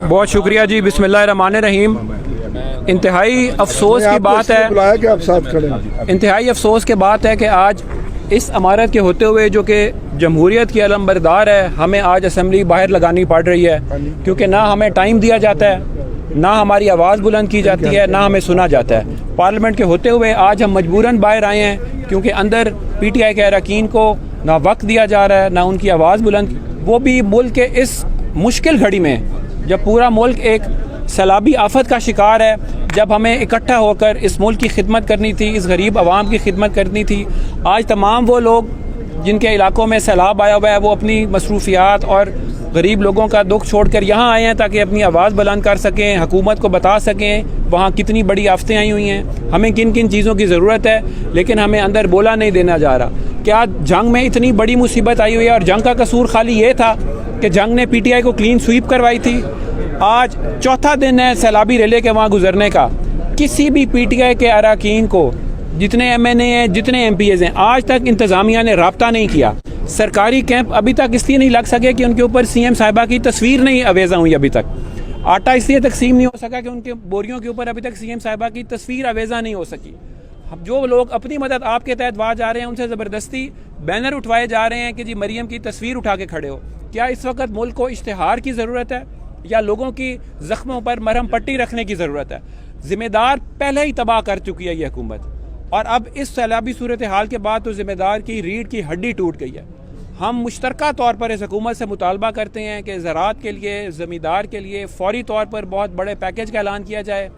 بہت شکریہ جی. بسم اللہ الرحمن الرحیم. انتہائی افسوس کی بات ہے انتہائی افسوس کی بات ہے کہ آج اس عمارت کے ہوتے ہوئے جو کہ جمہوریت کی علم بردار ہے ہمیں آج اسمبلی باہر لگانی پڑ رہی ہے، کیونکہ نہ ہمیں ٹائم دیا جاتا ہے، نہ ہماری آواز بلند کی جاتی ہے، نہ ہمیں سنا جاتا ہے. پارلیمنٹ کے ہوتے ہوئے آج ہم مجبوراً باہر آئے ہیں کیونکہ اندر پی ٹی آئی کے اراکین کو نہ وقت دیا جا رہا ہے، نہ ان کی آواز بلند، وہ بھی ملک کے اس مشکل گھڑی میں جب پورا ملک ایک سیلابی آفت کا شکار ہے، جب ہمیں اکٹھا ہو کر اس ملک کی خدمت کرنی تھی، اس غریب عوام کی خدمت کرنی تھی. آج تمام وہ لوگ جن کے علاقوں میں سیلاب آیا ہوا ہے وہ اپنی مصروفیات اور غریب لوگوں کا دکھ چھوڑ کر یہاں آئے ہیں تاکہ اپنی آواز بلند کر سکیں، حکومت کو بتا سکیں وہاں کتنی بڑی آفتیں آئی ہوئی ہیں، ہمیں کن کن چیزوں کی ضرورت ہے، لیکن ہمیں اندر بولا نہیں دینا جا رہا. کیا جنگ میں اتنی بڑی مصیبت آئی ہوئی ہے اور جنگ کا قصور خالی یہ تھا کہ جنگ نے پی ٹی آئی کو کلین سویپ کروائی تھی؟ آج چوتھا دن ہے سیلابی ریلے کے وہاں گزرنے کا. کسی بھی پی ٹی آئی کے اراکین کو، جتنے ایم این اے ہیں، جتنے ایم پی ایز ہیں، آج تک انتظامیہ نے رابطہ نہیں کیا. سرکاری کیمپ ابھی تک اس لیے نہیں لگ سکے کہ ان کے اوپر سی ایم صاحبہ کی تصویر نہیں اویزاں ہوئی. ابھی تک آٹا اس لیے تقسیم نہیں ہو سکا کہ ان کے بوریوں کے اوپر ابھی تک سی ایم صاحبہ کی تصویر اویزاں نہیں ہو سکی. جو لوگ اپنی مدد آپ کے تحت وہاں جا رہے ہیں ان سے زبردستی بینر اٹھوائے جا رہے ہیں کہ جی مریم کی تصویر اٹھا کے کھڑے ہو. کیا اس وقت ملک کو اشتہار کی ضرورت ہے یا لوگوں کی زخموں پر مرہم پٹی رکھنے کی ضرورت ہے؟ ذمہ دار پہلے ہی تباہ کر چکی ہے یہ حکومت، اور اب اس سیلابی صورتحال کے بعد تو ذمہ دار کی ریڑھ کی ہڈی ٹوٹ گئی ہے. ہم مشترکہ طور پر اس حکومت سے مطالبہ کرتے ہیں کہ زراعت کے لیے، زمیندار کے لیے فوری طور پر بہت بڑے پیکیج کا اعلان کیا جائے،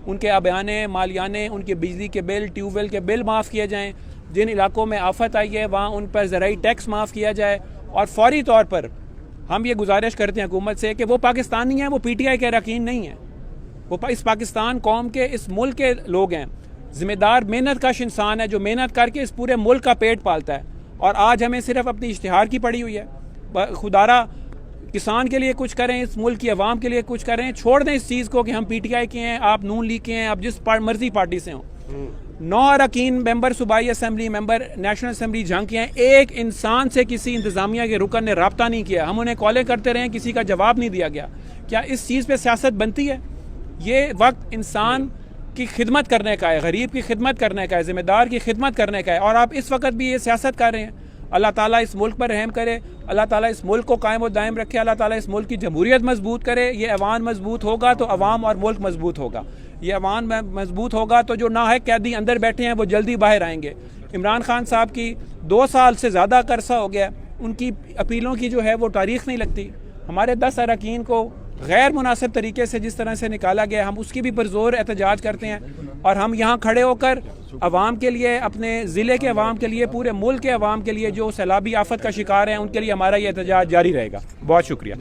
ان کے آبیانے، مالیانے، ان کے بجلی کے بل، ٹیوب ویل کے بل معاف کیے جائیں، جن علاقوں میں آفت آئی ہے وہاں ان پر زرعی ٹیکس معاف کیا جائے، اور فوری طور پر ہم یہ گزارش کرتے ہیں حکومت سے کہ وہ پاکستانی ہیں، وہ پی ٹی آئی کے اراکین نہیں ہیں، وہ اس پاکستان قوم کے، اس ملک کے لوگ ہیں. ذمہ دار محنت کش انسان ہے جو محنت کر کے اس پورے ملک کا پیٹ پالتا ہے، اور آج ہمیں صرف اپنی اشتہار کی پڑی ہوئی ہے. خدارہ کسان کے لیے کچھ کریں، اس ملک کی عوام کے لیے کچھ کریں، چھوڑ دیں اس چیز کو کہ ہم پی ٹی آئی کے ہیں، آپ نون لیگ کے ہیں، آپ جس مرضی پارٹی سے ہوں. 9 اراکین ممبر صوبائی اسمبلی، ممبر نیشنل اسمبلی جنگ کے ہیں، ایک انسان سے کسی انتظامیہ کے رکن نے رابطہ نہیں کیا. ہم انہیں کالیں کرتے رہے، کسی کا جواب نہیں دیا گیا. کیا اس چیز پہ سیاست بنتی ہے؟ یہ وقت انسان کی خدمت کرنے کا ہے، غریب کی خدمت کرنے کا ہے، ذمہ دار کی خدمت کرنے کا ہے، اور آپ اس وقت بھی یہ سیاست کر رہے ہیں. اللہ تعالیٰ اس ملک پر رحم کرے، اللہ تعالیٰ اس ملک کو قائم و دائم رکھے، اللہ تعالیٰ اس ملک کی جمہوریت مضبوط کرے. یہ ایوان مضبوط ہوگا تو عوام اور ملک مضبوط ہوگا. یہ ایوان مضبوط ہوگا تو جو ناحق قیدی اندر بیٹھے ہیں وہ جلدی باہر آئیں گے. عمران خان صاحب کی 2 سال سے زیادہ کا عرصہ ہو گیا، ان کی اپیلوں کی جو ہے وہ تاریخ نہیں لگتی. ہمارے 10 اراکین کو غیر مناسب طریقے سے جس طرح سے نکالا گیا، ہم اس کی بھی پرزور احتجاج کرتے ہیں، اور ہم یہاں کھڑے ہو کر عوام کے لیے، اپنے ضلع کے عوام کے لیے، پورے ملک کے عوام کے لیے جو سیلابی آفت کا شکار ہیں ان کے لیے ہمارا یہ احتجاج جاری رہے گا. بہت شکریہ.